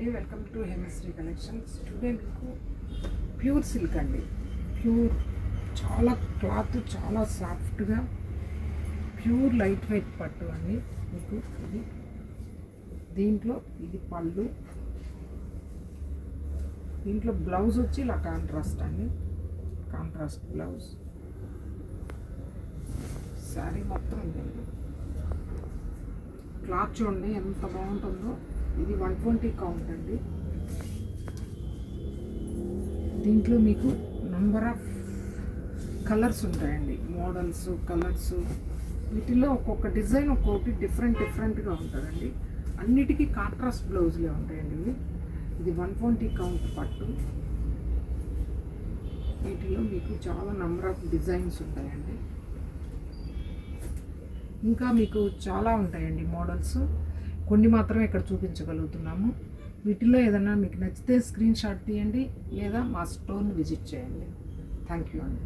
అండి, welcome to Hemasri collections. Today మీకు pure silk అండి, ప్యూర్ చాలా క్లాత్ చాలా సాఫ్ట్గా ప్యూర్ లైట్ వెయిట్ పట్టు అండి. మీకు ఇది దీంట్లో ఇది పళ్ళు, దీంట్లో బ్లౌజ్ వచ్చి ఇలా కాంట్రాస్ట్ అండి, కాంట్రాస్ట్ బ్లౌజ్. శారీ మొత్తం ఇదండి. క్లాత్ చూడండి ఎంత బాగుంటుందో. ఇది 120 కౌంట్ అండి. దీంట్లో మీకు నంబర్ ఆఫ్ కలర్స్ ఉంటాయండి, మోడల్స్ కలర్స్. వీటిలో ఒక్కొక్క డిజైన్ ఒక్కొక్కటి డిఫరెంట్గా ఉంటుందండి. అన్నిటికీ కాంట్రాస్ట్ బ్లౌజ్లే ఉంటాయండి ఇవి. ఇది 120 కౌంట్ పట్టు. వీటిలో మీకు చాలా నంబర్ ఆఫ్ డిజైన్స్ ఉంటాయండి. ఇంకా మీకు చాలా ఉంటాయండి మోడల్స్, కొన్ని మాత్రమే ఇక్కడ చూపించగలుగుతున్నాము. వీటిలో ఏదైనా మీకు నచ్చితే స్క్రీన్ షాట్ తీయండి, లేదా మా స్టోర్ని విజిట్ చేయండి. థ్యాంక్ యూ అండి.